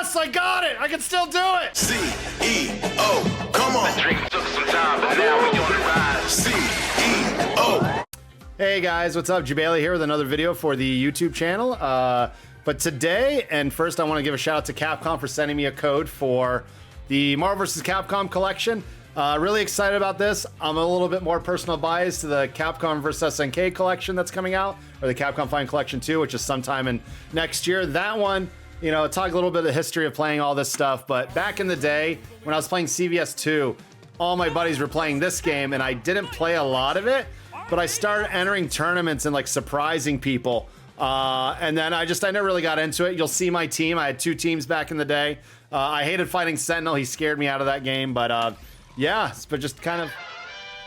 Yes, I got it. I can still do it. CEO, come on. The dream took some time, but now we on the rise. CEO. Hey guys, what's up? Jebailey here with another video for the YouTube channel. But today, and first I want to give a shout out to Capcom for sending me a code for the Marvel vs. Capcom collection. Really excited about this. I'm a little bit more personal bias to the Capcom vs. SNK collection that's coming out, or the Capcom Fighting Collection 2, which is sometime in next year. That one, you know, talk a little bit of the history of playing all this stuff, but back in the day, when I was playing CVS 2, all my buddies were playing this game, and I didn't play a lot of it, but I started entering tournaments and like surprising people. And then I never really got into it. You'll see my team. I had 2 teams back in the day. I hated fighting Sentinel. He scared me out of that game, but yeah, but just kind of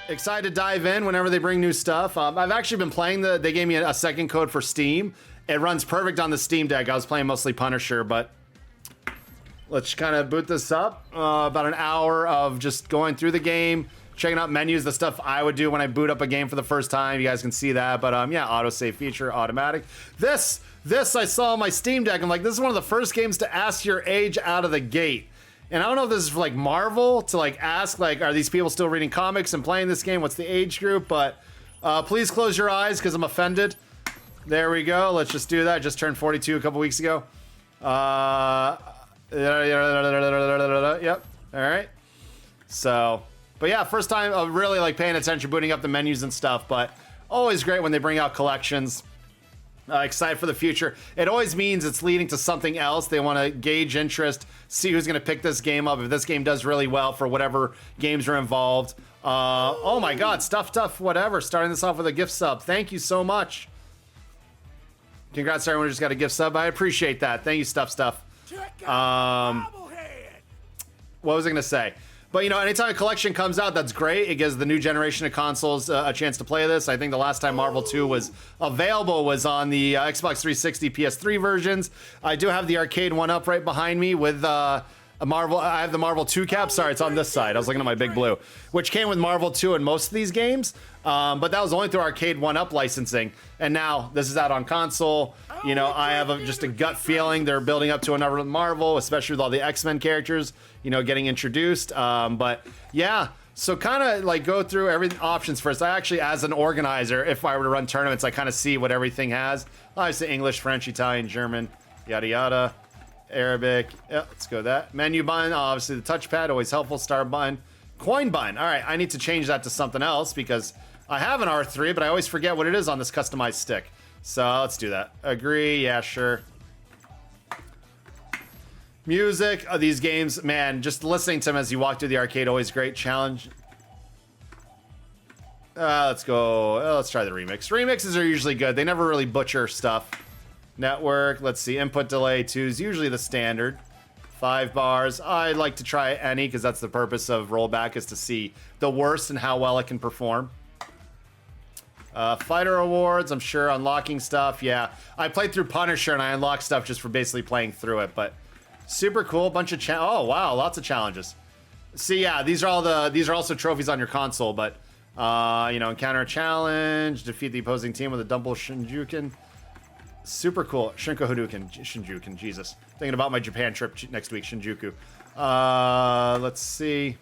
excited to dive in whenever they bring new stuff. I've actually been playing they gave me a second code for Steam. It runs perfect on the Steam Deck. I was playing mostly Punisher, but let's kind of boot this up. About an hour of just going through the game, checking out menus, the stuff I would do when I boot up a game for the first time. You guys can see that, but yeah, autosave feature, automatic. This I saw on my Steam Deck. I'm like, this is one of the first games to ask your age out of the gate. And I don't know if this is for like Marvel to like ask, like, are these people still reading comics and playing this game? What's the age group? But please close your eyes because I'm offended. There we go. Let's just do that. I just turned 42 a couple weeks ago. Yep. All right. So, but yeah, first time of really like paying attention, booting up the menus and stuff. But always great when they bring out collections. Excited for the future. It always means it's leading to something else. They want to gauge interest, see who's going to pick this game up. If this game does really well for whatever games are involved. Oh my God, Stuff, whatever. Starting this off with a gift sub. Thank you so much. Congrats to everyone who just got a gift sub. I appreciate that. Thank you, Stuff. What was I going to say? But, you know, anytime a collection comes out, that's great. It gives the new generation of consoles a chance to play this. I think the last time Marvel 2 was available was on the Xbox 360 PS3 versions. I do have the arcade one up right behind me with a Marvel. I have the Marvel 2 cap. Sorry, it's on this side. I was looking at my big blue, which came with Marvel 2 in most of these games. But that was only through arcade one up licensing. And now this is out on console. You know, I have just a gut feeling they're building up to another Marvel, especially with all the X-Men characters, you know, getting introduced. But yeah, so kind of like go through every options first. I actually, as an organizer, if I were to run tournaments, I kind of see what everything has. Obviously English, French, Italian, German, yada yada. Arabic, yeah, let's go that. Menu button, obviously the touchpad, always helpful. Start button, coin button. All right, I need to change that to something else because I have an R3, but I always forget what it is on this customized stick. So let's do that. Agree, yeah, sure. Music of these games, man, just listening to them as you walk through the arcade, always great. Challenge. Let's go, let's try the remix. Remixes are usually good. They never really butcher stuff. Network, let's see, input delay 2 is usually the standard. 5 bars, I'd like to try any because that's the purpose of rollback, is to see the worst and how well it can perform. Fighter awards, I'm sure unlocking stuff, yeah. I played through Punisher and I unlocked stuff just for basically playing through it, but super cool, bunch of oh wow, lots of challenges. See, yeah, these are also trophies on your console, but you know, encounter a challenge, defeat the opposing team with a double Shinjuken. Super cool. Shinjuken, Jesus. Thinking about my Japan trip next week, Shinjuku. Let's see.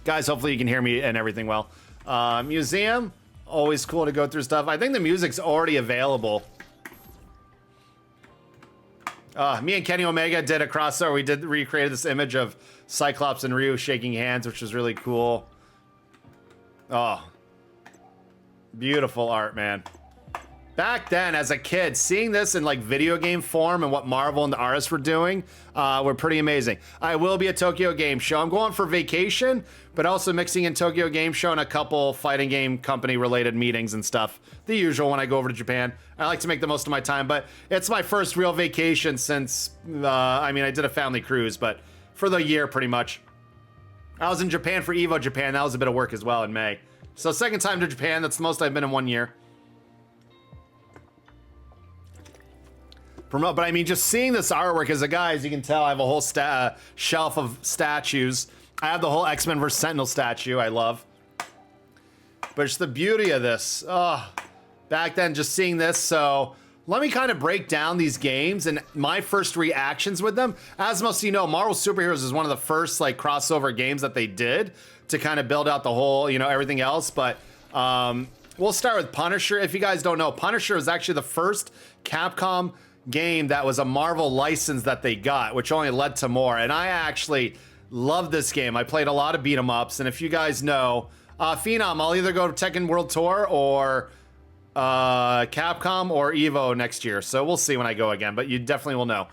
Guys, hopefully you can hear me and everything well. Museum, always cool to go through stuff. I think the music's already available. Me and Kenny Omega did a crossover. We recreated this image of Cyclops and Ryu shaking hands, which was really cool. Oh. Beautiful art, man. Back then, as a kid, seeing this in like video game form and what Marvel and the artists were doing were pretty amazing. I will be at Tokyo Game Show. I'm going for vacation, but also mixing in Tokyo Game Show and a couple fighting game company related meetings and stuff. The usual when I go over to Japan. I like to make the most of my time, but it's my first real vacation since, I mean, I did a family cruise, but for the year pretty much. I was in Japan for Evo Japan. That was a bit of work as well in May. So second time to Japan. That's the most I've been in 1 year. But I mean, just seeing this artwork as a guy, as you can tell, I have a whole shelf of statues. I have the whole X-Men vs. Sentinel statue I love. But it's the beauty of this. Oh, back then, just seeing this. So let me kind of break down these games and my first reactions with them. As most of you know, Marvel Superheroes is one of the first like crossover games that they did to kind of build out the whole, you know, everything else. But we'll start with Punisher. If you guys don't know, Punisher is actually the first Capcom game that was a Marvel license that they got, which only led to more. And I actually love this game. I played a lot of beat 'em ups, and if you guys know, Phenom, I'll either go to Tekken World Tour or Capcom or Evo next year. So we'll see when I go again, but you definitely will know.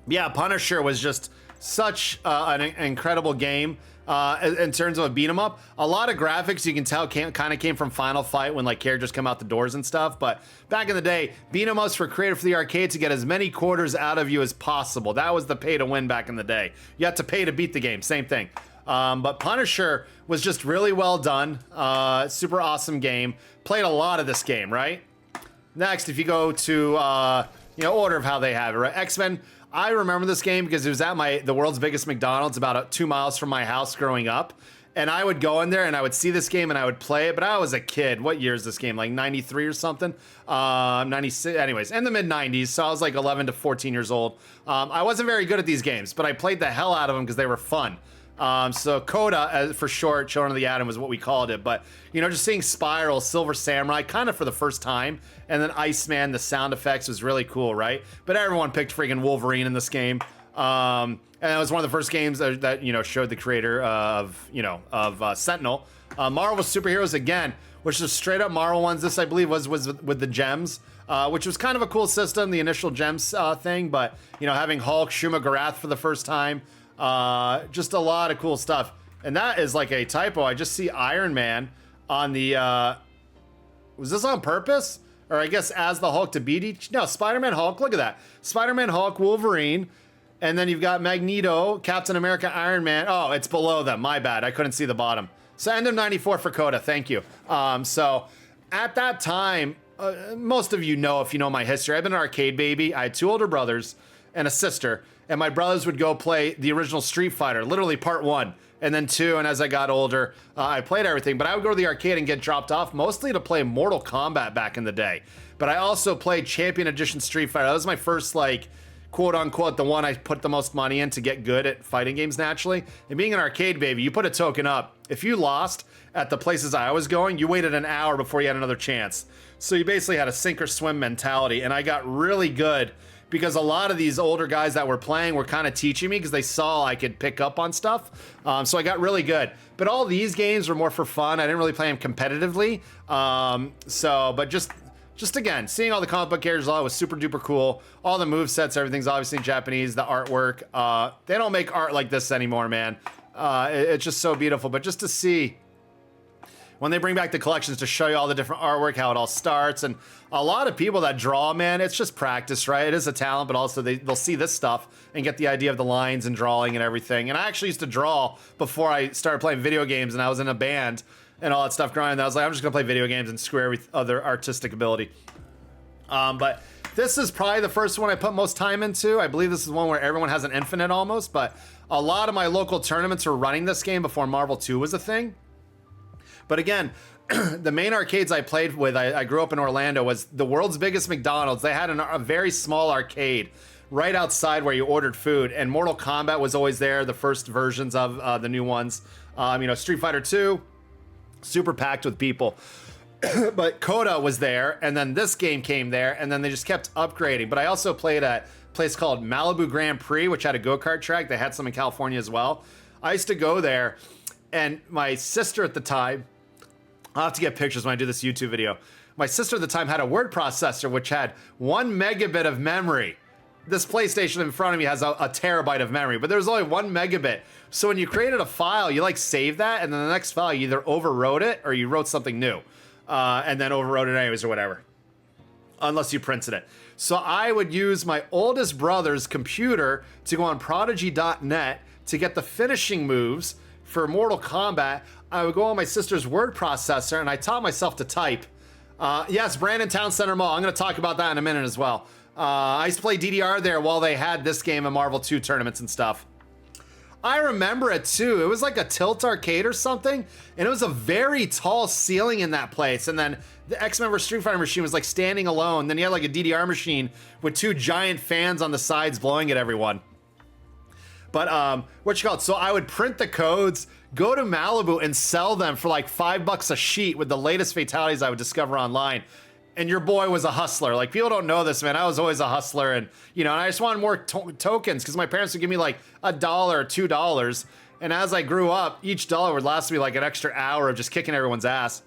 Yeah, Punisher was just such an incredible game. In terms of a beat 'em up, a lot of graphics you can tell kind of came from Final Fight when like characters come out the doors and stuff. But back in the day, beat 'em ups were created for the arcade to get as many quarters out of you as possible. That was the pay to win back in the day. You had to pay to beat the game, same thing. But Punisher was just really well done. Super awesome game. Played a lot of this game, right? Next, if you go to you know, order of how they have it, right? X-Men. I remember this game because it was at the world's biggest McDonald's about 2 miles from my house growing up. And I would go in there and I would see this game and I would play it, but I was a kid. What year is this game? Like 93 or something? 96, anyways, in the mid 90s. So I was like 11 to 14 years old. I wasn't very good at these games, but I played the hell out of them because they were fun. So Coda, for short, Children of the Atom was what we called it. But, you know, just seeing Spiral, Silver Samurai, kind of for the first time. And then Iceman, the sound effects was really cool, right? But everyone picked freaking Wolverine in this game. And it was one of the first games that you know, showed the creator of Sentinel. Marvel Superheroes, again, which is straight up Marvel ones. This, I believe, was with the gems. Which was kind of a cool system, the initial gems thing. But, you know, having Hulk, Shuma Gorath for the first time. Just a lot of cool stuff. And that is like a typo. I just see Iron Man on the, was this on purpose? Or I guess as the Hulk to beat each, no, Spider-Man Hulk, look at that. Spider-Man Hulk, Wolverine, and then you've got Magneto, Captain America, Iron Man. Oh, it's below them, my bad, I couldn't see the bottom. So end of 94 for Coda, thank you. So at that time, most of you know, if you know my history, I've been an arcade baby. I had 2 older brothers and a sister. And my brothers would go play the original Street Fighter, literally part 1, and then 2. And as I got older, I played everything. But I would go to the arcade and get dropped off, mostly to play Mortal Kombat back in the day. But I also played Champion Edition Street Fighter. That was my first, like, quote unquote, the one I put the most money in to get good at fighting games naturally. And being an arcade baby, you put a token up. If you lost at the places I was going, you waited an hour before you had another chance. So you basically had a sink or swim mentality. And I got really good because a lot of these older guys that were playing were kind of teaching me because they saw I could pick up on stuff. So I got really good. But all these games were more for fun. I didn't really play them competitively. But just again, seeing all the comic book characters, all was super duper cool. All the movesets, everything's obviously in Japanese. The artwork, they don't make art like this anymore, man. It's just so beautiful. But just to see when they bring back the collections to show you all the different artwork, how it all starts. And a lot of people that draw, man, it's just practice, right? It is a talent, but also they'll see this stuff and get the idea of the lines and drawing and everything. And I actually used to draw before I started playing video games, and I was in a band and all that stuff growing. And I was like, I'm just gonna play video games and screw every other artistic ability. But this is probably the first one I put most time into. I believe this is one where everyone has an infinite almost, but a lot of my local tournaments were running this game before Marvel 2 was a thing. But again, the main arcades I played with, I grew up in Orlando, was the world's biggest McDonald's. They had a very small arcade right outside where you ordered food, and Mortal Kombat was always there, the first versions of the new ones. You know, Street Fighter 2, super packed with people. But Coda was there, and then this game came there, and then they just kept upgrading. But I also played at a place called Malibu Grand Prix, which had a go-kart track. They had some in California as well. I used to go there, and my sister at the time, I'll have to get pictures when I do this YouTube video. My sister at the time had a word processor which had 1 megabit of memory. This PlayStation in front of me has a terabyte of memory, but there was only 1 megabit. So when you created a file, you like save that, and then the next file you either overwrote it or you wrote something new, and then overwrote it anyways or whatever, unless you printed it. So I would use my oldest brother's computer to go on Prodigy.net to get the finishing moves for Mortal Kombat. I would go on my sister's word processor, and I taught myself to type. Yes, Brandon Town Center Mall. I'm going to talk about that in a minute as well. I used to play DDR there while they had this game and Marvel 2 tournaments and stuff. I remember it too. It was like a tilt arcade or something, and it was a very tall ceiling in that place. And then the X-Men vs. Street Fighter machine was like standing alone. Then you had like a DDR machine with 2 giant fans on the sides blowing at everyone. But what you call it? So I would print the codes, go to Malibu, and sell them for like $5 a sheet with the latest fatalities I would discover online. And your boy was a hustler. Like, people don't know this, man. I was always a hustler, and and I just wanted more tokens because my parents would give me like $1 or $2. And as I grew up, each dollar would last me like an extra hour of just kicking everyone's ass.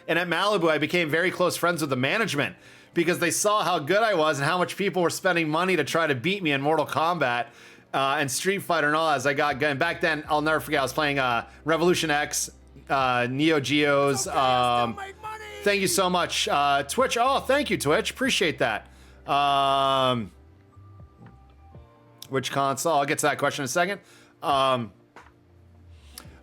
And at Malibu, I became very close friends with the management because they saw how good I was and how much people were spending money to try to beat me in Mortal Kombat. And Street Fighter and all as I got good. Back then, I'll never forget, I was playing Revolution X, Neo Geos. Thank you so much. Twitch, oh, thank you, Twitch. Appreciate that. Which console? I'll get to that question in a second.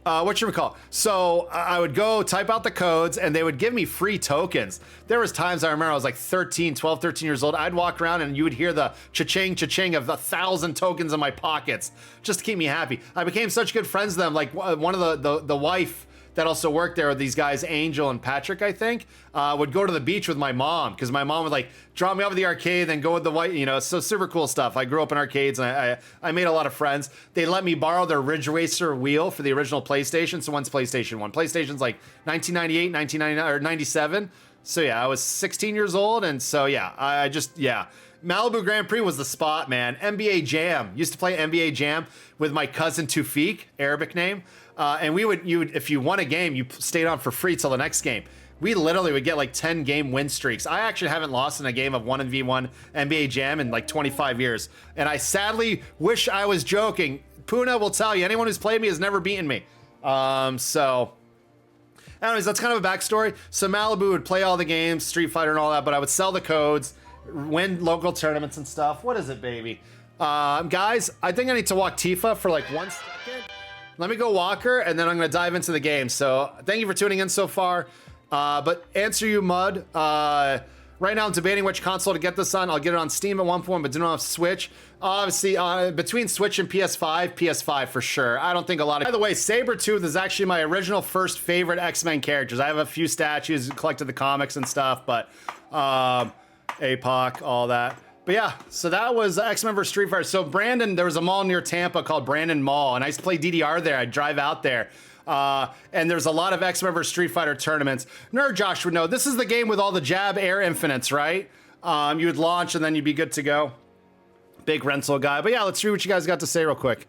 What you recall? So I would go type out the codes and they would give me free tokens. There was times I remember I was like 12, 13 years old. I'd walk around and you would hear the cha-ching, cha-ching of 1,000 tokens in my pockets just to keep me happy. I became such good friends with them. Like one of the wife that also worked there with these guys, Angel and Patrick, I think, would go to the beach with my mom because my mom would like drop me off at the arcade, then go with the white, so super cool stuff. I grew up in arcades and I made a lot of friends. They let me borrow their Ridge Racer wheel for the original PlayStation. So when's PlayStation 1? PlayStation's like 1998, 1999, or 97. So yeah, I was 16 years old. And so yeah, Malibu Grand Prix was the spot, man. NBA Jam. Used to play NBA Jam with my cousin Tufik, Arabic name. And you would, if you won a game, you stayed on for free till the next game. We literally would get like 10 game win streaks. I actually haven't lost in a game of 1v1 NBA Jam in like 25 years. And I sadly wish I was joking. Puna will tell you, anyone who's played me has never beaten me. So anyways, that's kind of a backstory. So Malibu would play all the games, Street Fighter and all that, but I would sell the codes, win local tournaments and stuff. What is it, baby? Guys, I think I need to walk Tifa for like 1 second. Let me go walk her, and then I'm going to dive into the game. So thank you for tuning in so far. But answer you, Mud. Right now I'm debating which console to get this on. I'll get it on Steam at one point, but do not have Switch. Obviously, between Switch and PS5 for sure. I don't think a lot of... By the way, Sabretooth is actually my original first favorite X-Men characters. I have a few statues, collected the comics and stuff, but APOC, all that. But yeah, so that was X-Men vs. Street Fighter. So Brandon, there was a mall near Tampa called Brandon Mall, and I used to play DDR there. I'd drive out there. And there's a lot of X-Men vs. Street Fighter tournaments. Nerd Josh would know. This is the game with all the jab air infinites, right? You would launch and then you'd be good to go. Big rental guy. But yeah, let's read what you guys got to say real quick.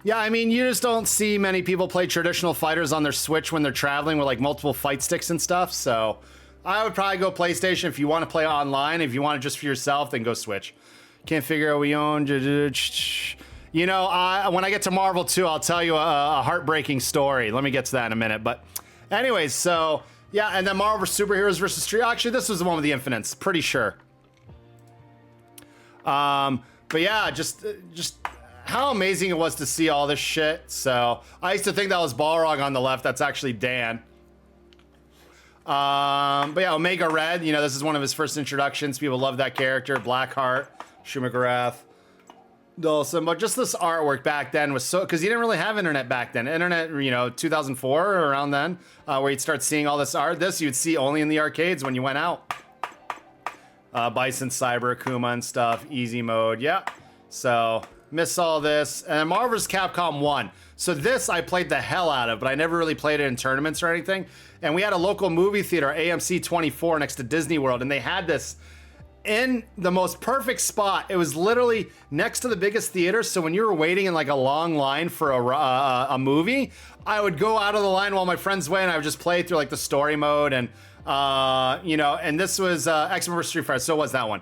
Yeah, I mean, you just don't see many people play traditional fighters on their Switch when they're traveling with like multiple fight sticks and stuff, so... I would probably go PlayStation if you want to play online. If you want it just for yourself, then go Switch. Can't figure out what we own. When I get to Marvel 2, I'll tell you a heartbreaking story. Let me get to that in a minute. But anyways, so yeah, and then Marvel Superheroes versus Street. Actually, this was the one with the Infinites, pretty sure. But yeah, just how amazing it was to see all this shit. So I used to think that was Balrog on the left. That's actually Dan. But yeah, Omega Red, this is one of his first introductions. People love that character. Blackheart, Shumagarath, Dawson. But just this artwork back then was so, because you didn't really have internet back then. Internet, 2004 or around then, where you'd start seeing all this art. This you'd see only in the arcades when you went out. Bison, Cyber, Akuma and stuff. Easy mode, yeah. So, miss all this. And Marvel vs. Capcom 1. So this I played the hell out of, but I never really played it in tournaments or anything. And we had a local movie theater, AMC 24, next to Disney World, and they had this in the most perfect spot. It was literally next to the biggest theater, so when you were waiting in like a long line for a movie, I would go out of the line while my friends went, and I would just play through like the story mode, and and this was X-Men vs. Street Fighter, so was that one.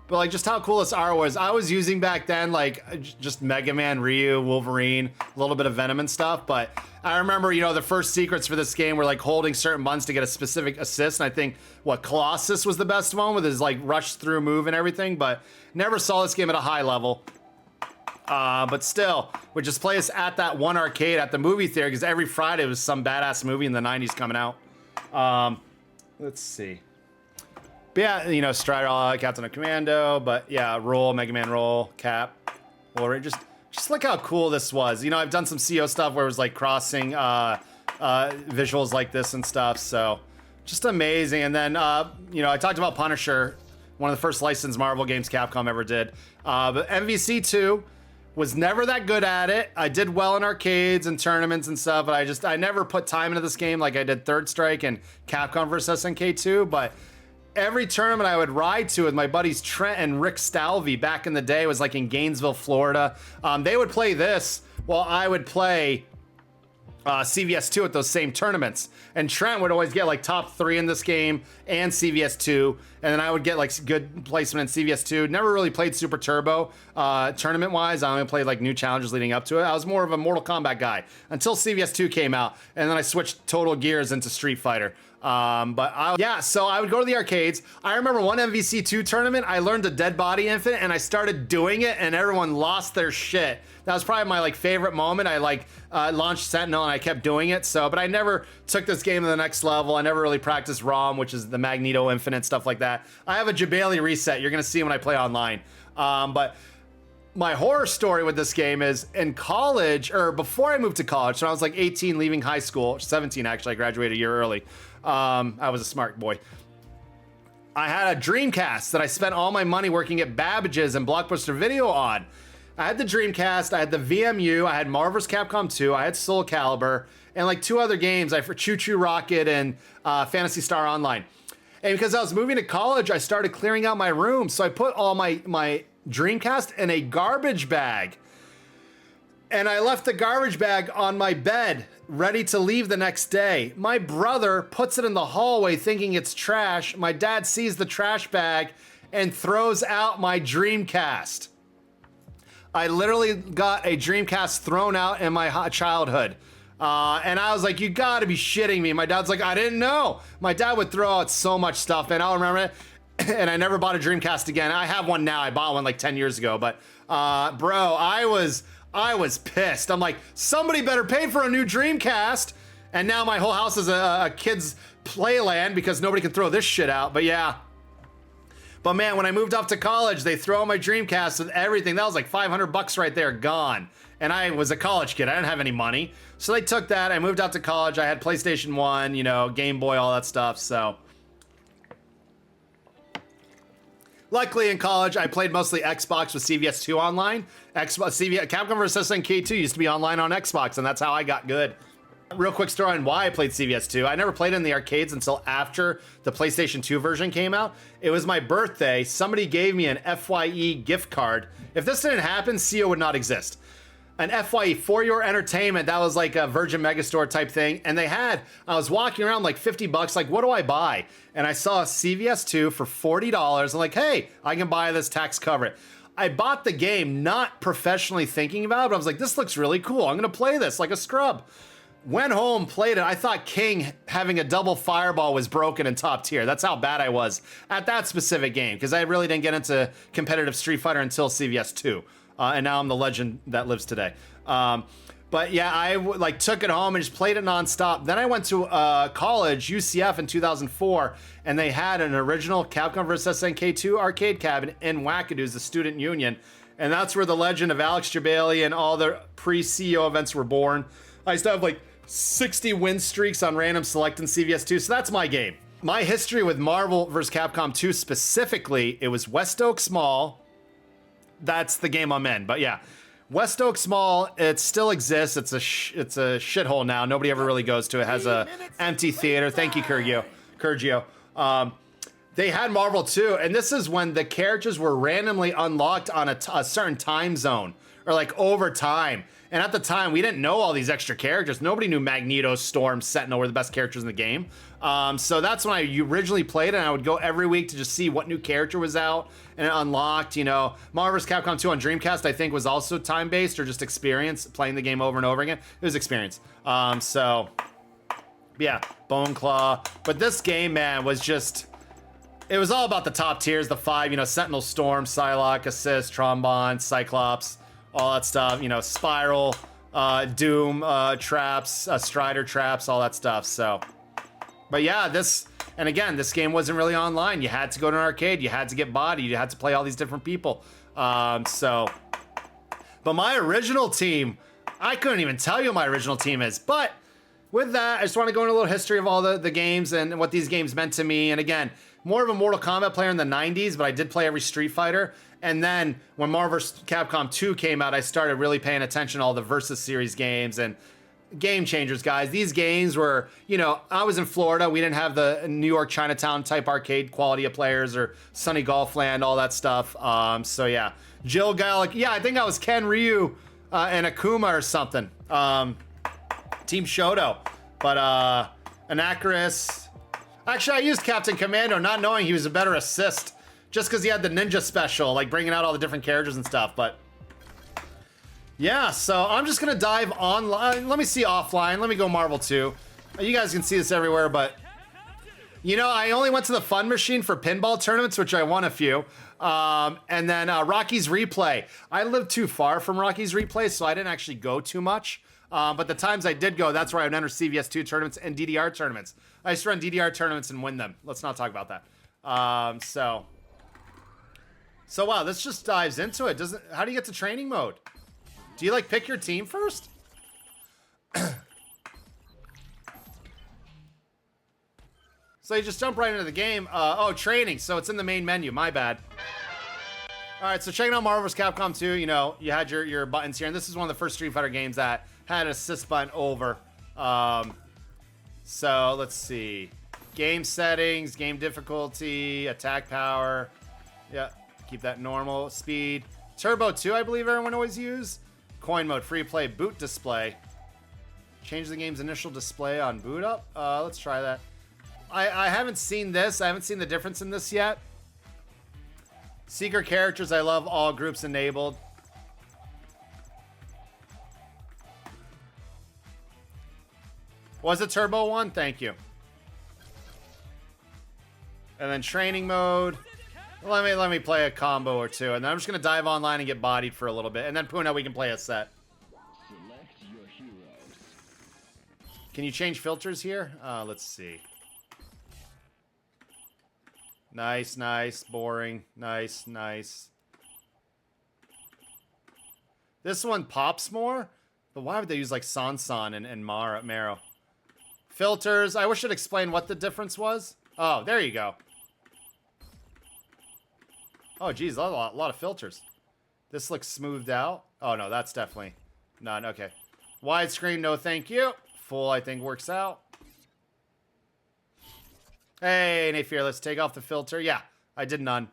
But like just how cool this art was. I was using back then like just Mega Man, Ryu, Wolverine, a little bit of Venom and stuff. But I remember, the first secrets for this game were like holding certain buttons to get a specific assist. And I think Colossus was the best one with his like rush through move and everything. But never saw this game at a high level. But still, would just play us at that one arcade at the movie theater because every Friday was some badass movie in the 90s coming out. Let's see. But yeah, you know, Strider, Captain of Commando, but yeah, Roll, Mega Man Roll, Cap, Wolverine, just look how cool this was. You know, I've done some CO stuff where it was like crossing visuals like this and stuff, so just amazing. And then, you know, I talked about Punisher, one of the first licensed Marvel games Capcom ever did. But MvC 2 was never that good at it. I did well in arcades and tournaments and stuff, but I never put time into this game like I did Third Strike and Capcom vs. SNK 2, but every tournament I would ride to with my buddies Trent and Rick Stalvey back in the day was like in Gainesville, Florida. They would play this while I would play CVS2 at those same tournaments. And Trent would always get like top 3 in this game and CVS2. And then I would get like good placement in CVS2. Never really played Super Turbo tournament wise. I only played like new challenges leading up to it. I was more of a Mortal Kombat guy until CVS2 came out. And then I switched total gears into Street Fighter. So I would go to the arcades. I remember one MvC2 tournament, I learned the Dead Body Infinite and I started doing it and everyone lost their shit. That was probably my like favorite moment. I like launched Sentinel and I kept doing it. But I never took this game to the next level. I never really practiced ROM, which is the Magneto Infinite, stuff like that. I have a Jebailey reset. You're gonna see when I play online. But my horror story with this game is in college, or before I moved to college, so I was like 18 leaving high school, 17 actually, I graduated a year early. I was a smart boy. I had a Dreamcast that I spent all my money working at Babbage's and Blockbuster Video on. I had the Dreamcast, I had the VMU, I had Marvel vs. Capcom 2, I had Soul Calibur, and like 2 other games, for Choo Choo Rocket and Phantasy Star Online. And because I was moving to college, I started clearing out my room, so I put all my Dreamcast in a garbage bag. And I left the garbage bag on my bed, ready to leave the next day. My brother puts it in the hallway thinking it's trash. My dad sees the trash bag and throws out my Dreamcast. I literally got a Dreamcast thrown out in my childhood. And I was like, you gotta be shitting me. My dad's like, I didn't know. My dad would throw out so much stuff, and I'll remember it. And I never bought a Dreamcast again. I have one now. I bought one like 10 years ago. But bro, I was pissed. I'm like, somebody better pay for a new Dreamcast. And now my whole house is a kid's playland because nobody can throw this shit out. But yeah. But man, when I moved off to college, they throw my Dreamcast with everything. That was like $500 right there, gone. And I was a college kid. I didn't have any money. So they took that. I moved out to college. I had PlayStation 1, you know, Game Boy, all that stuff. So luckily in college, I played mostly Xbox with CVS2 online. Capcom vs. SNK 2 used to be online on Xbox, and that's how I got good. Real quick story on why I played CVS2. I never played it in the arcades until after the PlayStation 2 version came out. It was my birthday. Somebody gave me an FYE gift card. If this didn't happen, CO would not exist. An FYE, for your entertainment. That was like a Virgin Megastore type thing. And I was walking around like $50, like, what do I buy? And I saw a CVS2 for $40. I'm like, hey, I can buy this, tax cover it. I bought the game not professionally thinking about it, but I was like, this looks really cool. I'm gonna play this like a scrub. Went home, played it. I thought King having a double fireball was broken in top tier. That's how bad I was at that specific game, because I really didn't get into competitive Street Fighter until CVS 2. And now I'm the legend that lives today. But yeah, I took it home and just played it nonstop. Then I went to college, UCF in 2004, and they had an original Capcom vs. SNK 2 arcade cabinet in Wackadoos, the student union. And that's where the legend of Alex Jebailey and all the pre-CEO events were born. I used to have like 60 win streaks on random select in CVS2, so that's my game. My history with Marvel vs. Capcom 2 specifically, it was West Oaks Mall. That's the game I'm in, but yeah. West Oaks Mall, it still exists. It's a shithole now. Nobody ever really goes to it. It has a empty theater. Thank you, Kurgio. They had Marvel 2, and this is when the characters were randomly unlocked on a certain time zone, or like over time. And at the time, we didn't know all these extra characters. Nobody knew Magneto, Storm, Sentinel were the best characters in the game. So that's when I originally played it, and I would go every week to just see what new character was out, and it unlocked, you know. Marvel vs. Capcom 2 on Dreamcast, I think, was also time-based, or just experience, playing the game over and over again. It was experience. So, yeah, Bone Claw. But this game, man, was just... It was all about the top tiers, the 5, you know, Sentinel, Storm, Psylocke, Assist, Trombone, Cyclops, all that stuff, you know, Spiral, Doom, Traps, Strider Traps, all that stuff, so. But yeah, this And again, this game wasn't really online. You had to go to an arcade. You had to get bodied. You had to play all these different people. But my original team, I couldn't even tell you what my original team is. But with that, I just want to go into a little history of all the games and what these games meant to me. And again, more of a Mortal Kombat player in the 90s, but I did play every Street Fighter. And then when Marvel vs. Capcom 2 came out, I started really paying attention to all the Versus series games and game changers, guys. These games were, you know, I was in Florida. We didn't have the New York Chinatown type arcade quality of players or Sunny Golfland, all that stuff. So yeah, Jill Gallic. Yeah, I think I was Ken Ryu and Akuma or something. Team Shoto. But Anacris. Actually, I used Captain Commando, not knowing he was a better assist. Just because he had the ninja special, like bringing out all the different characters and stuff. But yeah, so I'm just gonna dive online. Let me see offline. Let me go Marvel 2. You guys can see this everywhere, but you know, I only went to the Fun Machine for pinball tournaments, which I won a few. And then Rocky's Replay. I lived too far from Rocky's Replay, so I didn't actually go too much. But the times I did go, that's where I would enter CVS2 tournaments and DDR tournaments. I used to run DDR tournaments and win them. Let's not talk about that. So wow, this just dives into it. How do you get to training mode? Do you like pick your team first? So you just jump right into the game. Oh, training. So it's in the main menu. My bad. All right, so checking out Marvel vs. Capcom 2, you know, you had your buttons here, and this is one of the first Street Fighter games that had an assist button over. So let's see. Game settings, game difficulty, attack power. Yeah, keep that normal. Speed. Turbo 2, I believe everyone always use. Coin mode, free play, boot display. Change the game's initial display on boot up. Let's try that. I haven't seen this. I haven't seen the difference in this yet. Secret characters, I love all groups enabled. Was it Turbo 1? Thank you. And then training mode. Let me play a combo or two, and then I'm just gonna dive online and get bodied for a little bit, and then Puna, we can play a set. Can you change filters here? Let's see. Nice, nice, boring, nice, nice. This one pops more, but why would they use like Sansan and Marrow? Filters, I wish I'd explain what the difference was. Oh, there you go. Oh, geez, a lot of filters. This looks smoothed out. Oh, no, that's definitely none. Okay. Widescreen, no thank you. Full, I think, works out. Hey, Nate Fearless, take off the filter. Yeah, I did none.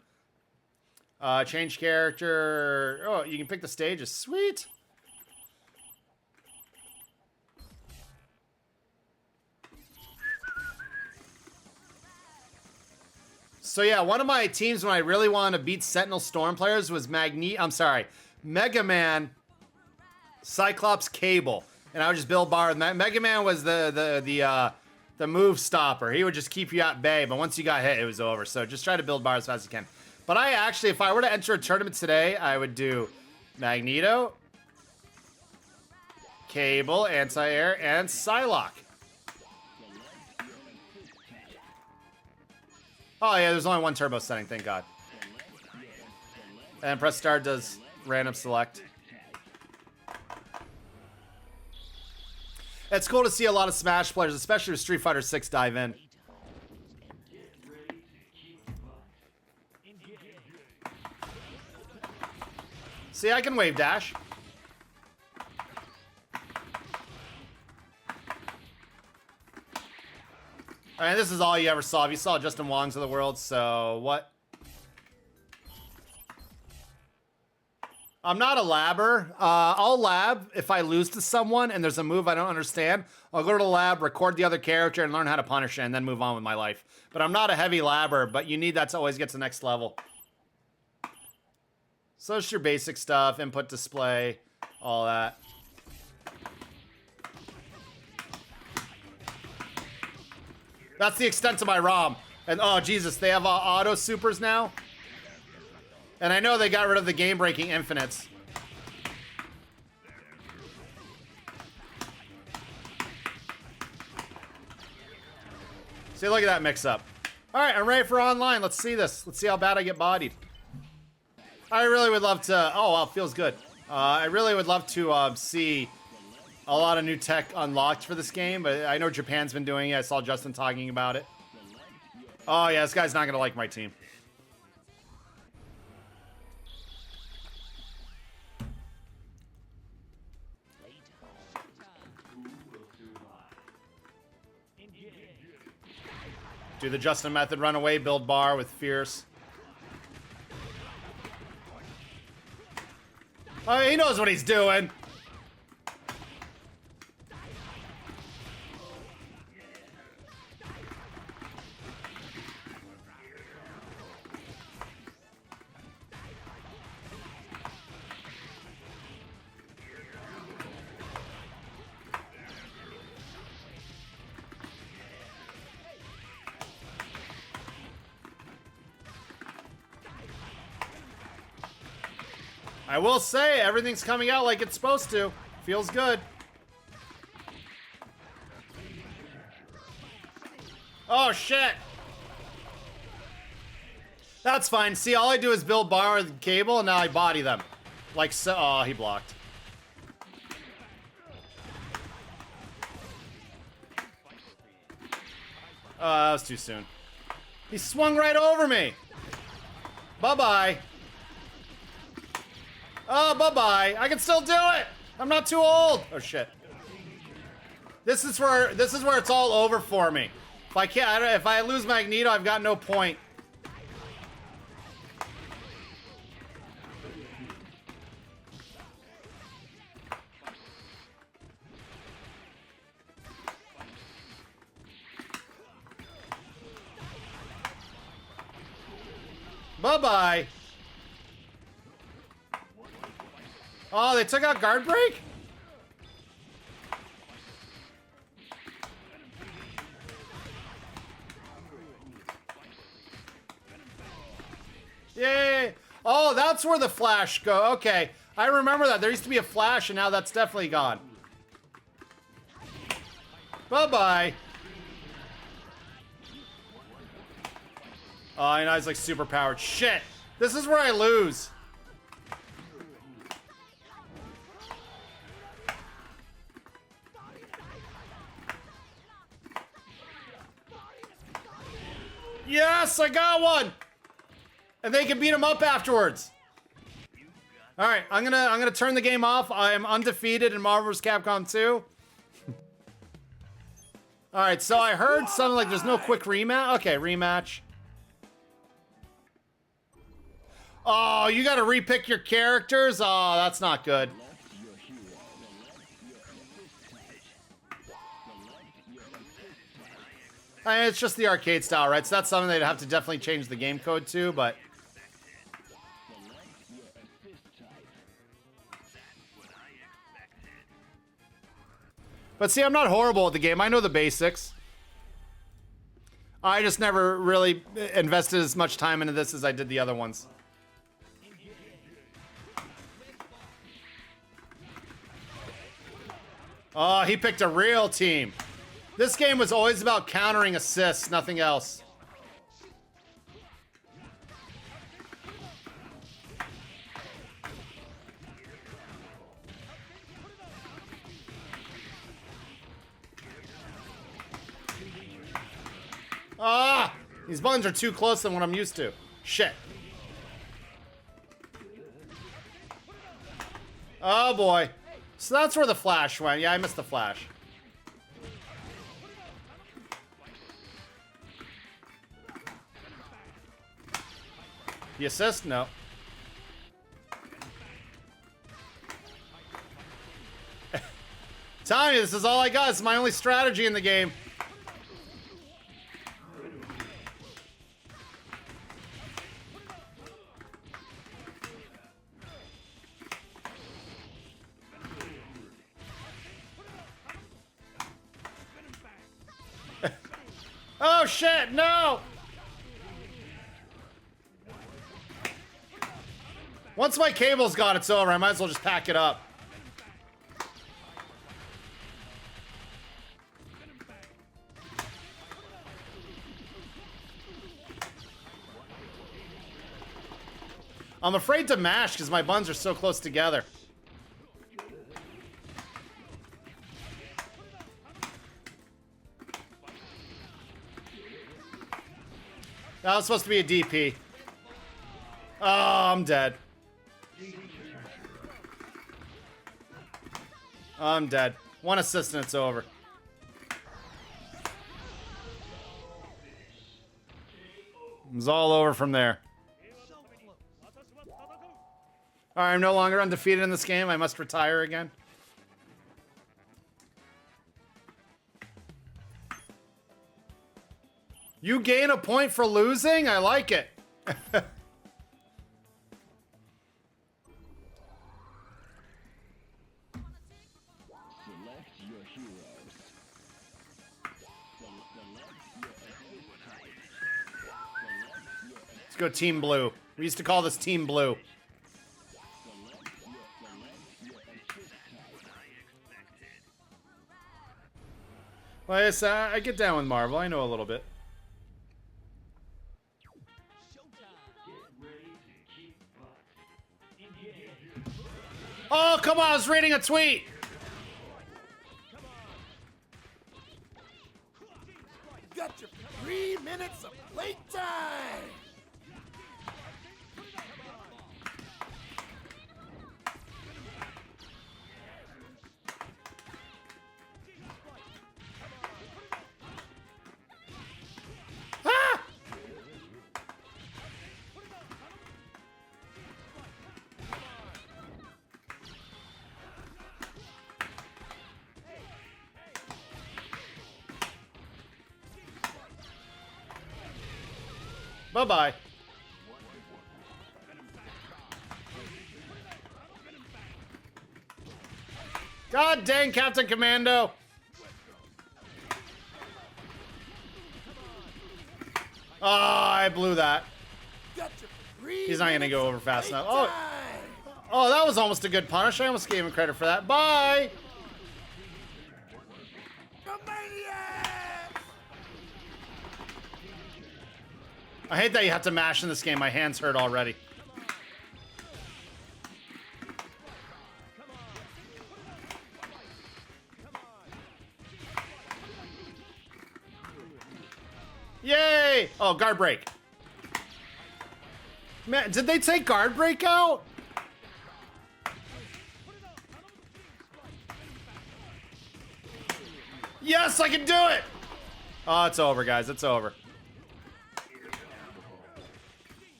Change character. Oh, you can pick the stages. Sweet. So yeah, one of my teams when I really wanted to beat Sentinel Storm players was Mega Man, Cyclops, Cable, and I would just build bar with Mega Man was the move stopper. He would just keep you at bay, but once you got hit, it was over. So just try to build bar as fast as you can. But I actually, if I were to enter a tournament today, I would do Magneto, Cable, Anti-Air, and Psylocke. Oh yeah, there's only one turbo setting, thank God. And press start does random select. It's cool to see a lot of Smash players, especially with Street Fighter 6, dive in. See, I can wave dash. And this is all you ever saw. If you saw Justin Wong's of the world, so what? I'm not a labber. I'll lab if I lose to someone and there's a move I don't understand. I'll go to the lab, record the other character, and learn how to punish it, and then move on with my life. But I'm not a heavy labber, but you need that to always get to the next level. So it's your basic stuff, input display, all that. That's the extent of my ROM. And oh, Jesus, they have auto supers now? And I know they got rid of the game-breaking infinites. See, look at that mix-up. All right, I'm ready for online. Let's see this. Let's see how bad I get bodied. I really would love to... Oh, wow, feels good. I really would love to see a lot of new tech unlocked for this game, but I know Japan's been doing it. I saw Justin talking about it. Oh, yeah, this guy's not going to like my team. Do the Justin method, run away, build bar with Fierce. Oh, he knows what he's doing. I will say, everything's coming out like it's supposed to. Feels good. Oh, shit. That's fine. See, all I do is build bar with cable, and now I body them. Like so. Oh, he blocked. Oh, that was too soon. He swung right over me. Bye-bye. Oh, bye-bye. I can still do it. I'm not too old. Oh, shit. This is where it's all over for me. If I lose Magneto, I've got no point. Bye-bye. Oh, they took out guard break? Yay! Oh, that's where the flash go. Okay, I remember that. There used to be a flash, and now that's definitely gone. Bye-bye. Oh, and I was like super powered. Shit! This is where I lose. Yes, I got one. And they can beat him up afterwards. All right, I'm gonna turn the game off. I am undefeated in Marvel vs. Capcom 2. All right, so I heard something like there's no quick rematch. Okay, rematch. Oh, you gotta repick your characters? Oh, that's not good. I mean, it's just the arcade style, right? So that's something they'd have to definitely change the game code to, but... But see, I'm not horrible at the game. I know the basics. I just never really invested as much time into this as I did the other ones. Oh, he picked a real team. This game was always about countering assists, nothing else. Ah! These buttons are too close than what I'm used to. Shit. Oh boy. So that's where the flash went. Yeah, I missed the flash. The assist? No. Telling you, this is all I got. It's my only strategy in the game. Oh shit, no! Once my cable's gone, it's over. I might as well just pack it up. I'm afraid to mash because my buns are so close together. That was supposed to be a DP. Oh, I'm dead. I'm dead. One assist and it's over. It was all over from there. Alright, I'm no longer undefeated in this game. I must retire again. You gain a point for losing? I like it. Let's go Team Blue. We used to call this Team Blue. Well, yes, I get down with Marvel. I know a little bit. Oh, come on, I was reading a tweet. Got your 3 minutes of playtime. Ah! Bye-bye. God dang, Captain Commando. Oh, I blew that. He's not going to go over fast enough. Oh, that was almost a good punish. I almost gave him credit for that. Bye. I hate that you have to mash in this game. My hands hurt already. Yay! Oh, guard break. Man, did they take guard break out? Yes, I can do it! Oh, it's over, guys. It's over.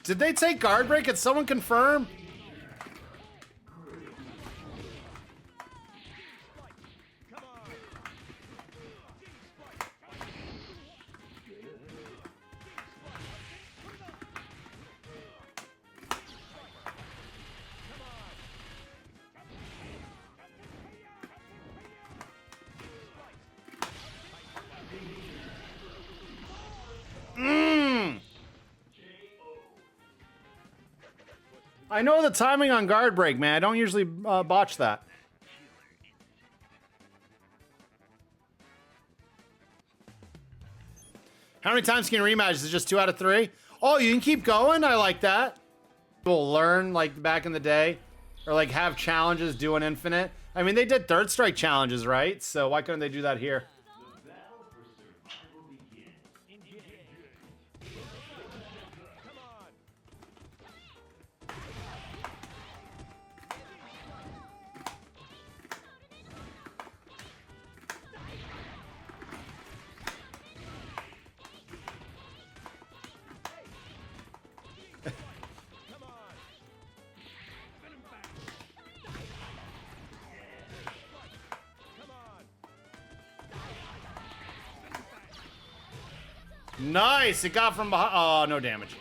Did they take guard break? Can someone confirm? I know the timing on guard break, man. I don't usually botch that. How many times can you rematch? Is it just 2 out of 3? Oh, you can keep going? I like that. We'll learn like back in the day. Or like have challenges, do an infinite. I mean, they did third strike challenges, right? So why couldn't they do that here? Nice! It got from behind. Oh, no damage.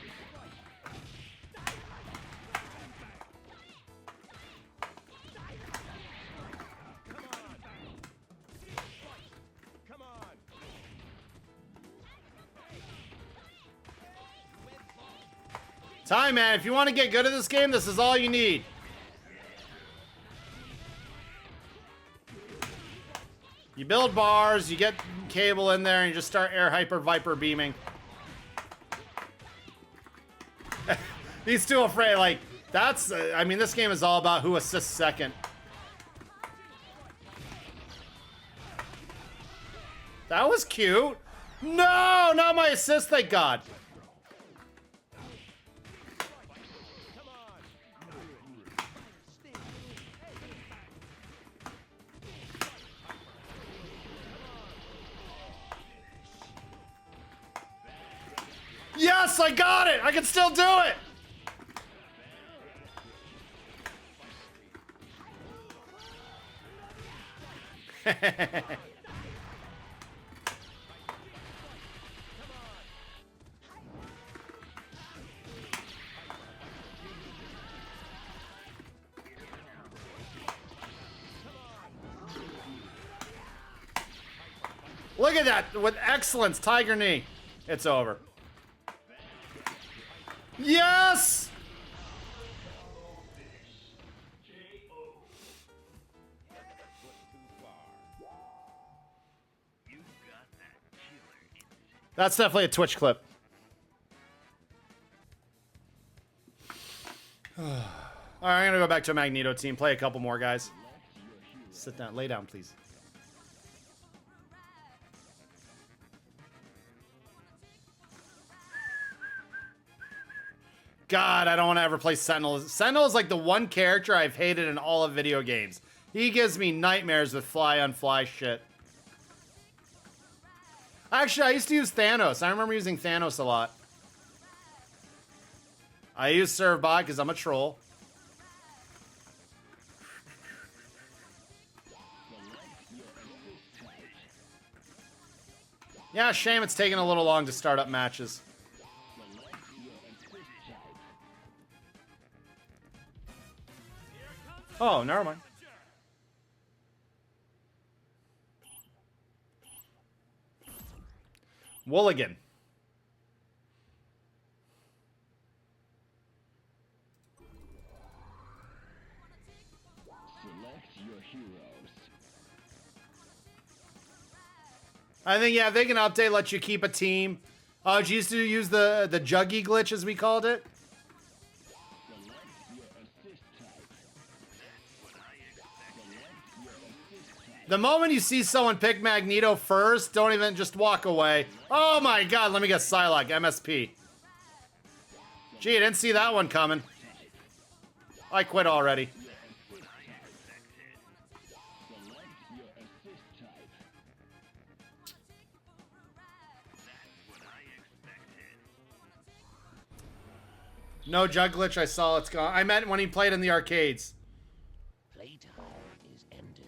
Time, man. If you want to get good at this game, this is all you need. You build bars, you get cable in there, and you just start air hyper viper beaming. These two afraid, like, That's, I mean, this game is all about who assists second. That was cute. No, not my assist, thank God. Yes, I got it! I can still do it! Look at that, with excellence, Tiger Knee. It's over. Yes! That's definitely a Twitch clip. All right, I'm gonna go back to a Magneto team, play a couple more guys. Sit down, lay down, please. God, I don't want to ever play Sentinel. Sentinel is like the one character I've hated in all of video games. He gives me nightmares with fly-on-fly shit. Actually, I used to use Thanos. I remember using Thanos a lot. I use Servbot because I'm a troll. Yeah, shame it's taking a little long to start up matches. Oh, never mind. Wooligan. Select your heroes. I think, yeah, they can update, let you keep a team. Oh, did you used to use the Juggy glitch, as we called it? The moment you see someone pick Magneto first, don't even just walk away. Oh my God, let me guess, Psylocke, MSP. Gee, I didn't see that one coming. I quit already. No Jug glitch, I saw it's gone. I meant when he played in the arcades. Playtime is ended.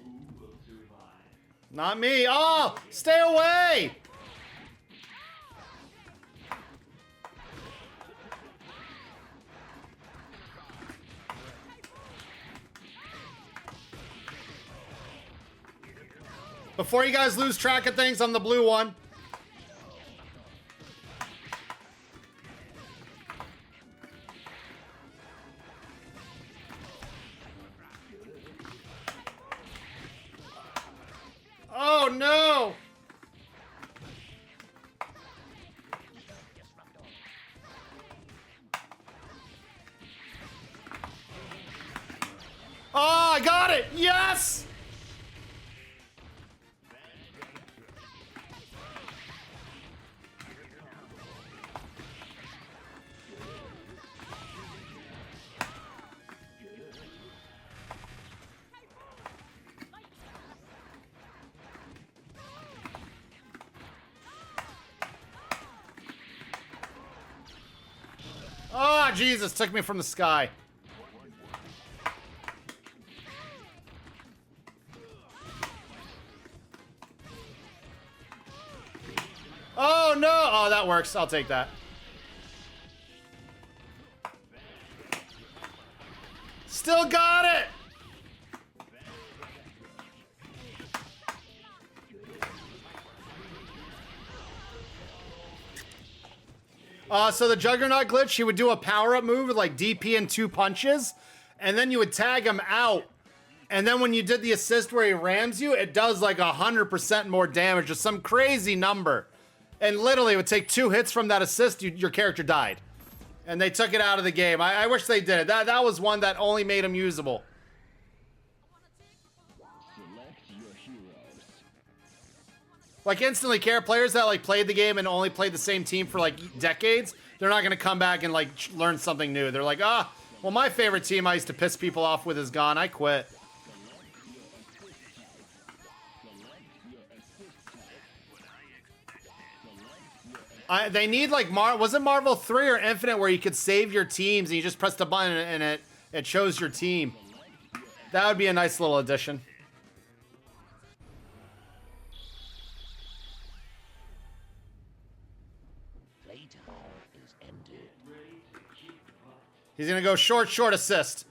Not me. Oh, stay away. Before you guys lose track of things, I'm the blue one. Oh no! Oh, I got it! Yes! Oh, Jesus, took me from the sky. Oh, no. Oh, that works. I'll take that. Still got it. So the Juggernaut glitch, he would do a power-up move with like DP and 2 punches, and then you would tag him out. And then when you did the assist where he rams you, it does like 100% more damage, just some crazy number. And literally, it would take 2 hits from that assist, your character died. And they took it out of the game. I wish they did it. That was one that only made him usable. Select your heroes. Like, instantly care players that, like, played the game and only played the same team for, like, decades, they're not going to come back and, like, learn something new. They're like, ah, well, my favorite team I used to piss people off with is gone. I quit. They need, like, was it Marvel 3 or Infinite where you could save your teams and you just press the button and it shows your team? That would be a nice little addition. Playtime is ended. He's going to go short assist.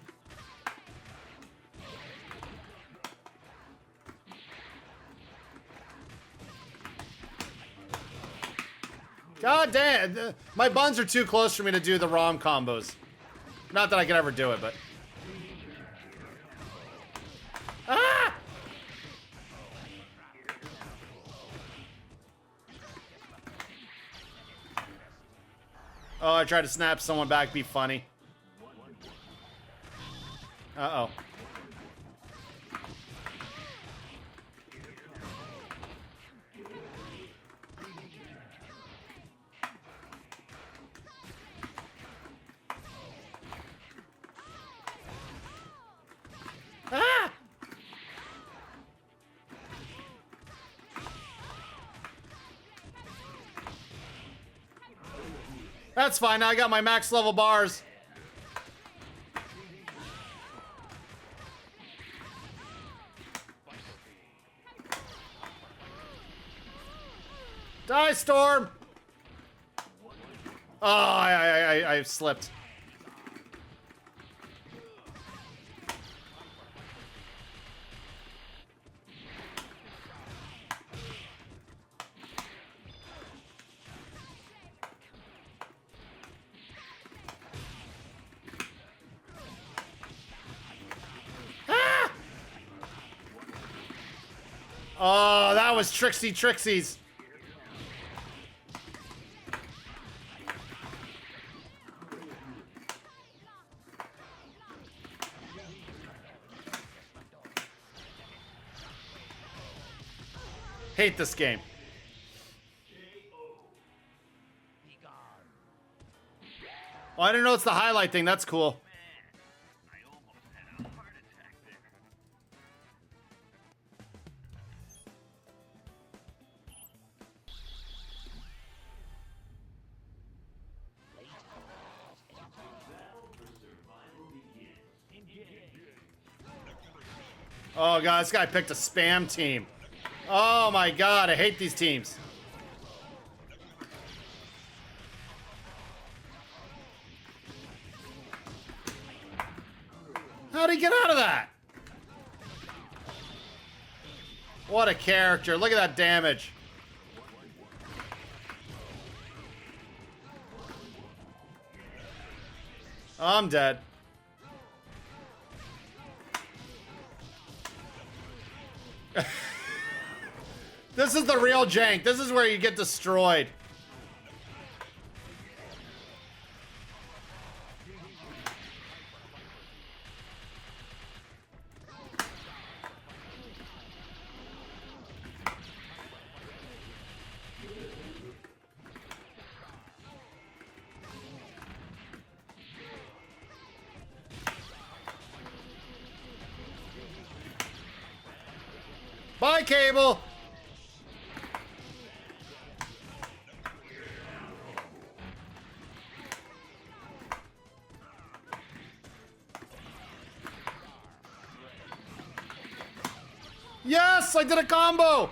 God damn. My buns are too close for me to do the ROM combos. Not that I could ever do it, but... Ah! Oh, I tried to snap someone back, be funny. Uh-oh. Ah! That's fine. Now I got my max level bars. Die, Storm! Oh, I slipped. Ah! Oh, that was Trixie's. Hate this game. Oh, I didn't know it's the highlight thing. That's cool. Oh god, this guy picked a spam team. Oh my god, I hate these teams. How'd he get out of that? What a character. Look at that damage. I'm dead. This is the real jank. This is where you get destroyed. Bye, Cable. Yes, I did a combo.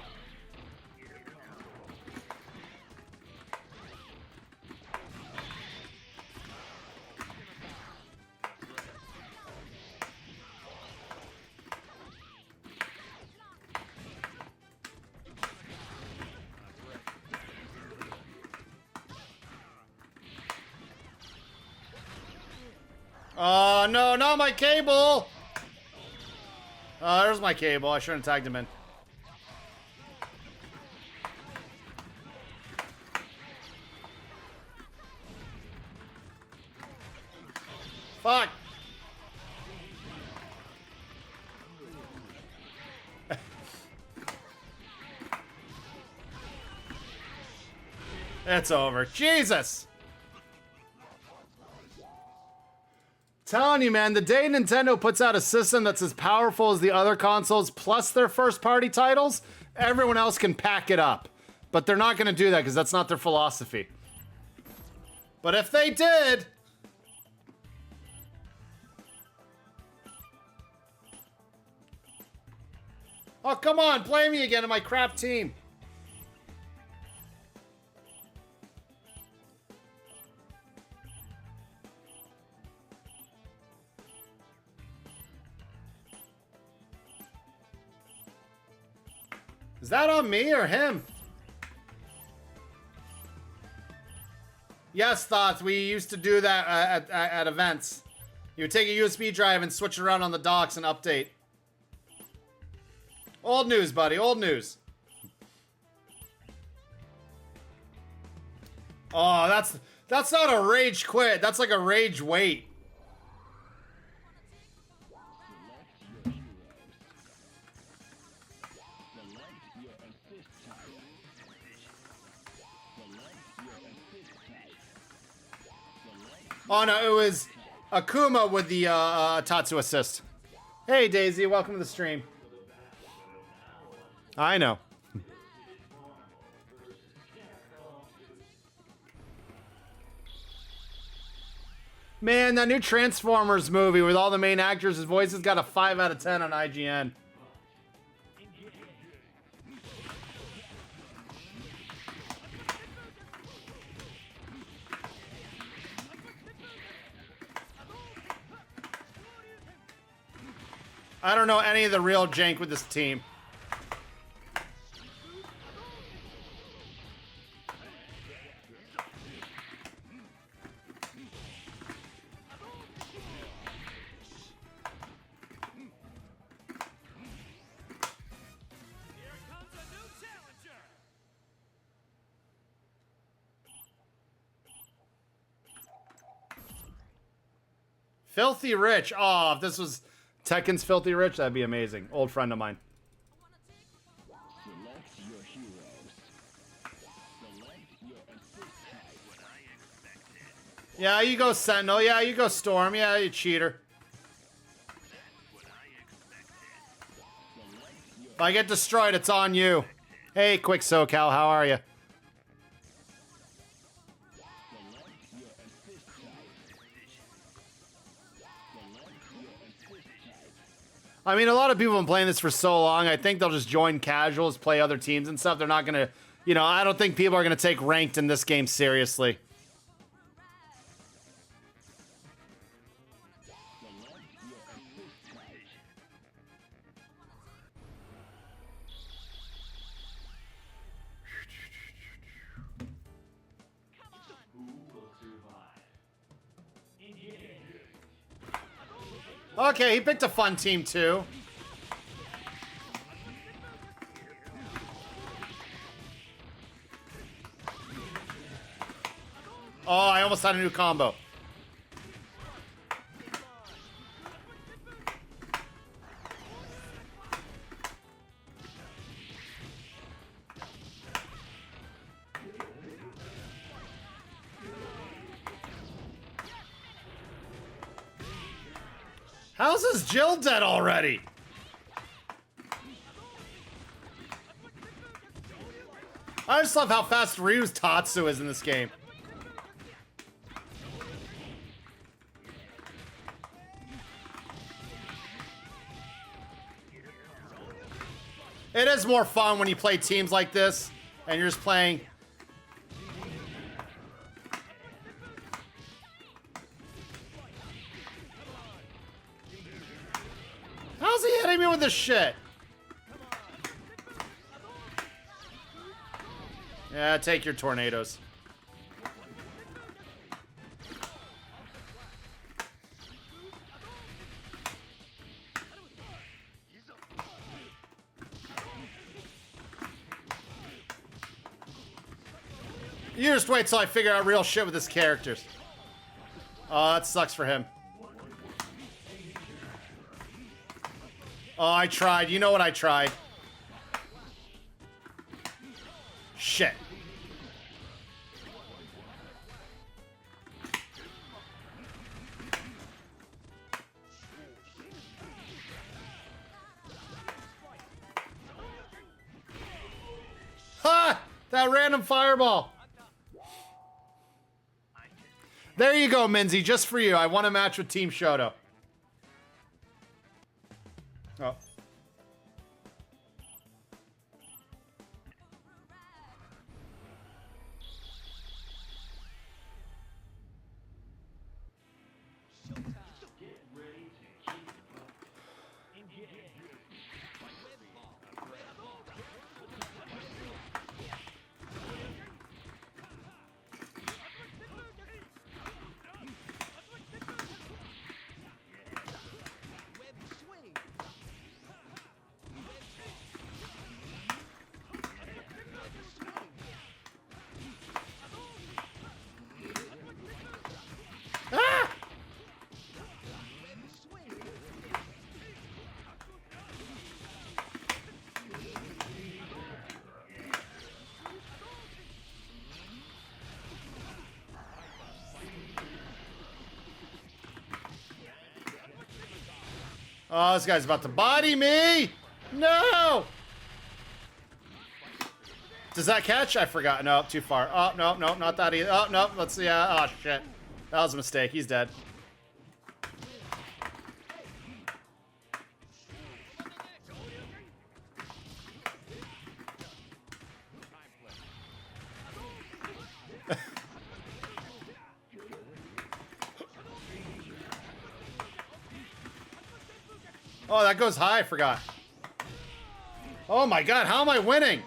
Oh, no, not my Cable. Oh, there's my Cable. I shouldn't have tagged him in. Fuck. It's over. Jesus. Telling you, man, the day Nintendo puts out a system that's as powerful as the other consoles plus their first-party titles, everyone else can pack it up. But they're not going to do that because that's not their philosophy. But if they did... Oh, come on, play me again in my crap team. Is that on me or him? Yes, Thoughts. We used to do that at events. You would take a USB drive and switch it around on the docks and update. Old news, buddy. Old news. Oh, that's not a rage quit. That's like a rage wait. Oh no, it was Akuma with the Tatsu assist. Hey Daisy, welcome to the stream. I know. Man, that new Transformers movie with all the main actors' voices got a 5 out of 10 on IGN. I don't know any of the real jank with this team. Filthy Rich. Oh, if this was Tekken's Filthy Rich, that'd be amazing. Old friend of mine. Select your heroes. Select your assist type. Yeah, you go Sentinel. Yeah, you go Storm. Yeah, you cheater. If I get destroyed, it's on you. Hey, Quick SoCal, how are you? I mean, a lot of people have been playing this for so long, I think they'll just join casuals, play other teams and stuff. They're not going to, you know, I don't think people are going to take ranked in this game seriously. Okay, he picked a fun team too. Oh, I almost had a new combo. How's this Jill dead already? I just love how fast Ryu's Tatsu is in this game. It is more fun when you play teams like this and you're just playing. How's he hitting me with this shit? Yeah, take your tornadoes. You just wait till I figure out real shit with his characters. Oh, that sucks for him. Oh, I tried. You know what I tried. Shit. Ha! That random fireball. There you go, Minzy. Just for you. I won a match with Team Shoto. Oh. Ah! Oh, this guy's about to body me! No! Does that catch? I forgot. No, too far. Oh, no, no, not that either. Oh, no, let's see. Oh, shit. That was a mistake. He's dead. Oh, that goes high. I forgot. Oh, my God. How am I winning?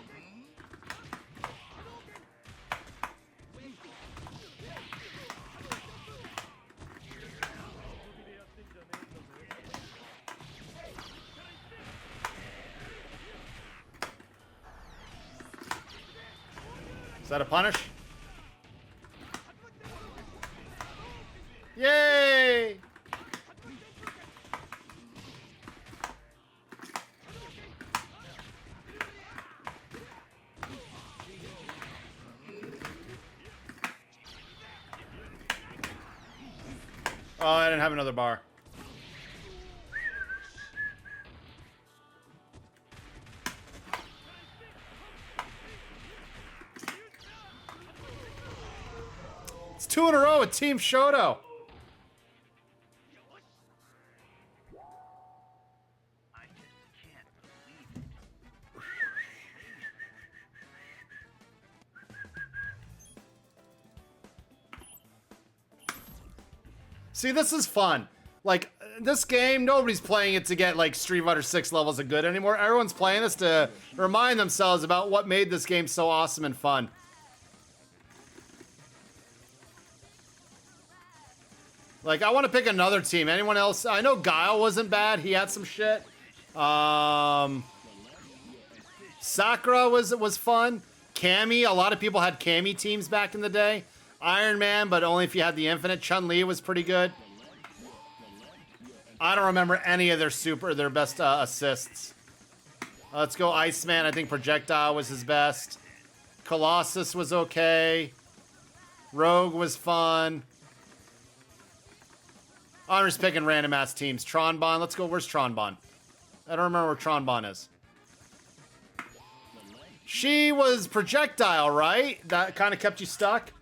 Is that a punish? Yay! Oh, I didn't have another bar. It's 2 in a row with Team Shoto. See, this is fun. Like, this game, nobody's playing it to get, like, Street Fighter 6 levels of good anymore. Everyone's playing this to remind themselves about what made this game so awesome and fun. Like, I want to pick another team. Anyone else? I know Guile wasn't bad. He had some shit. Sakura was fun. Cammy, a lot of people had Cammy teams back in the day. Iron Man, but only if you had the Infinite. Chun-Li was pretty good. I don't remember any of their best assists. Let's go Iceman. I think Projectile was his best. Colossus was okay. Rogue was fun. I'm just picking random ass teams. Tronbon. Let's go. Where's Tronbon? I don't remember where Tronbon is. She was Projectile, right? That kind of kept you stuck.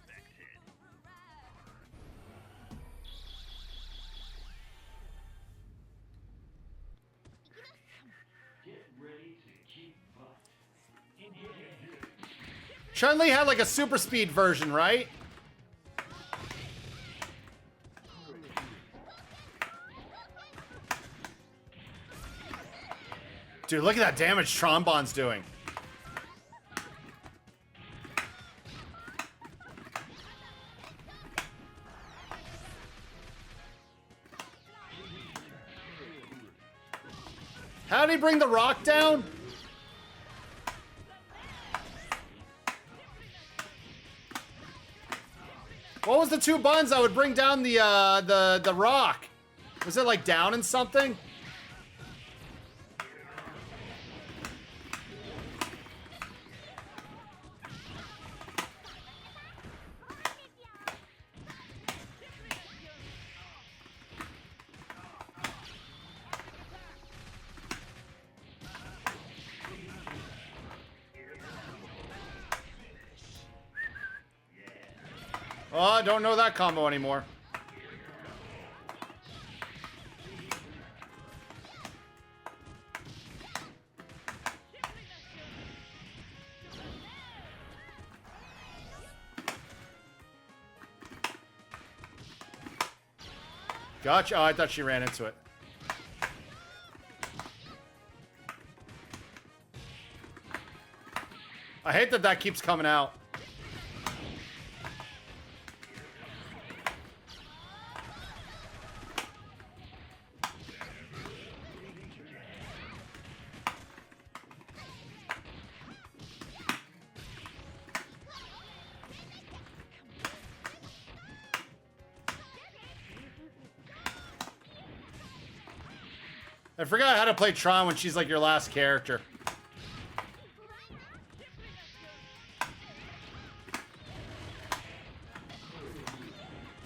Chun-Li had like a super speed version, right? Dude, look at that damage Trombon's doing. How did he bring the rock down? What was the 2 buns that would bring down the rock? Was it like down in something? Oh, I don't know that combo anymore. Gotcha. Oh, I thought she ran into it. I hate that that keeps coming out. I forgot how to play Tron when she's like your last character.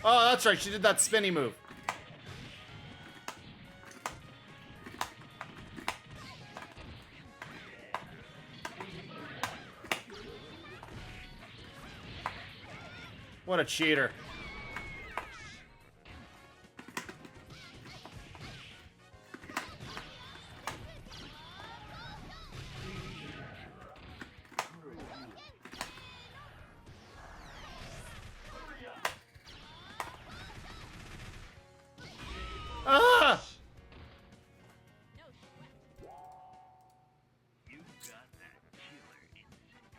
Oh, that's right. She did that spinny move. What a cheater. Ah! You got that killer instinct.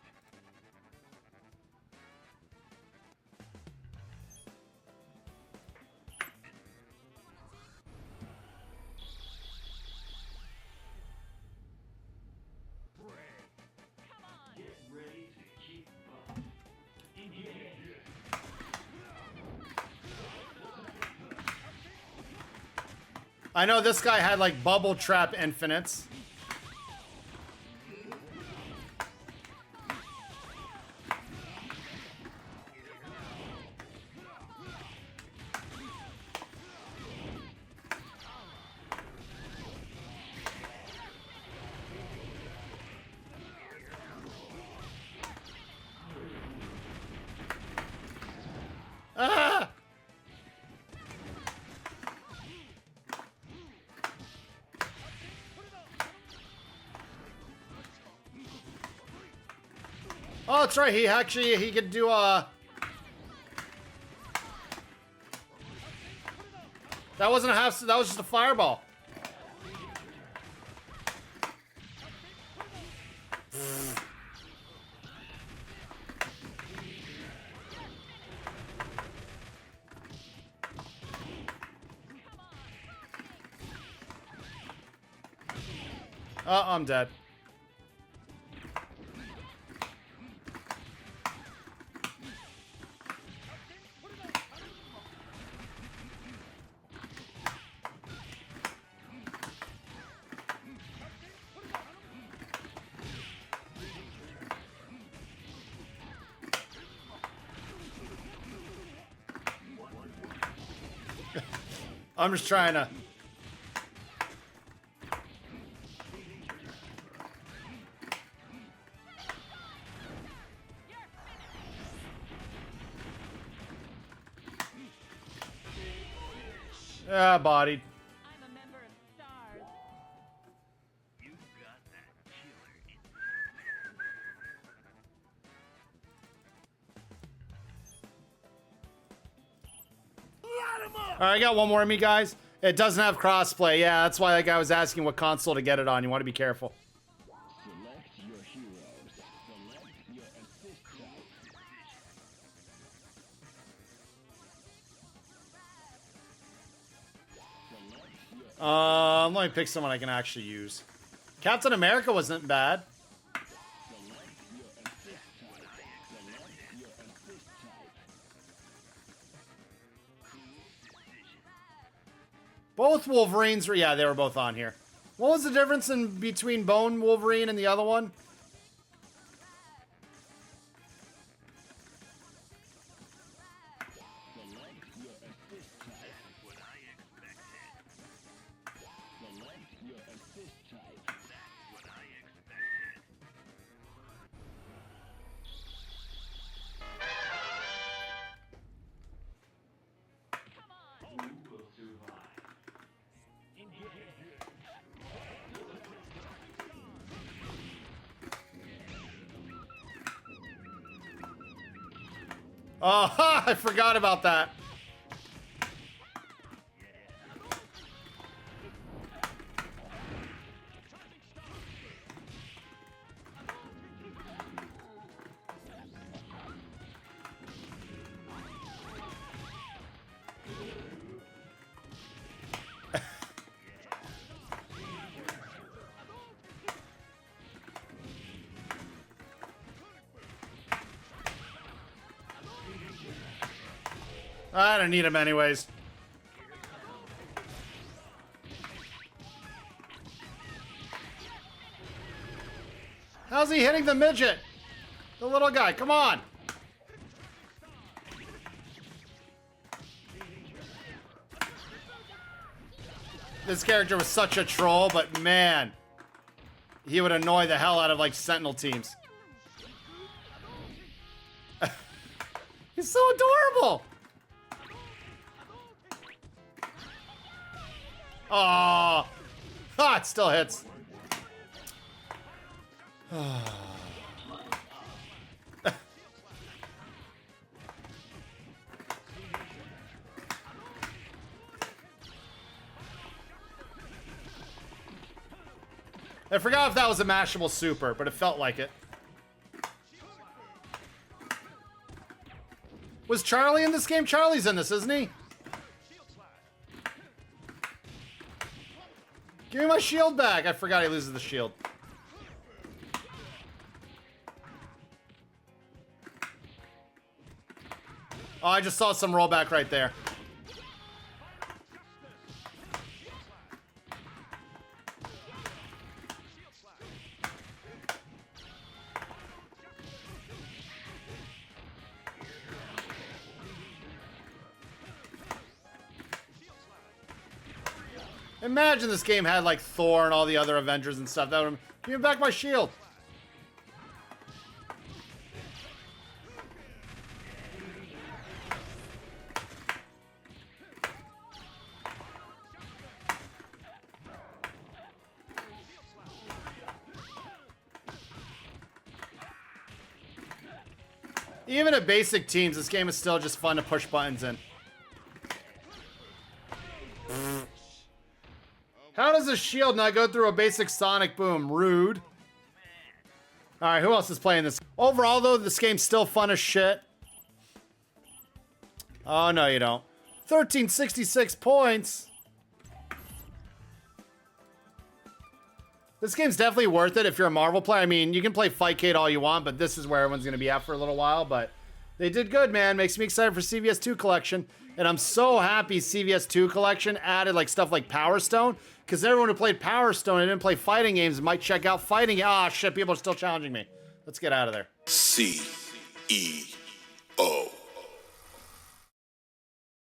I know this guy had like bubble trap infinites. Ah! Oh, that's right. He could do that wasn't a half. That was just a fireball. Oh, I'm dead. I'm just trying to. Ah, bodied. I'm a member of STARS. You got that killer instinct. All right, I got one more of me, guys. It doesn't have crossplay. Yeah, that's why that guy was asking what console to get it on. You want to be careful. Select your heroes. Select your assist type. Select your Let me pick someone I can actually use. Captain America wasn't bad. select your assist type. Select your assist type. Both Wolverines were, yeah, they were both on here. What was the difference in between Bone Wolverine and the other one? Select your assist type. What I expected. Select your assist type. That's what I expected. Oh, I forgot about that. I don't need him anyways. How's he hitting the midget? The little guy, come on. This character was such a troll, but man, he would annoy the hell out of like Sentinel teams. He's so adorable. Oh, ah, it still hits. I forgot if that was a mashable super, but it felt like it. Was Charlie in this game? Charlie's in this, isn't he? Give me my shield back. I forgot he loses the shield. Oh, I just saw some rollback right there. Imagine this game had like Thor and all the other Avengers and stuff. That would give me back my shield. Even at basic teams, this game is still just fun to push buttons in. How does a shield not go through a basic Sonic boom? Rude. Alright, who else is playing this? Overall, though, this game's still fun as shit. Oh, no, you don't. 1366 points. This game's definitely worth it if you're a Marvel player. I mean, you can play Fightcade all you want, but this is where everyone's going to be at for a little while. But they did good, man. Makes me excited for CVS 2 Collection. And I'm so happy CVS 2 Collection added like stuff like Power Stone. Because everyone who played Power Stone and didn't play fighting games might check out fighting. Ah, shit, people are still challenging me. Let's get out of there. CEO.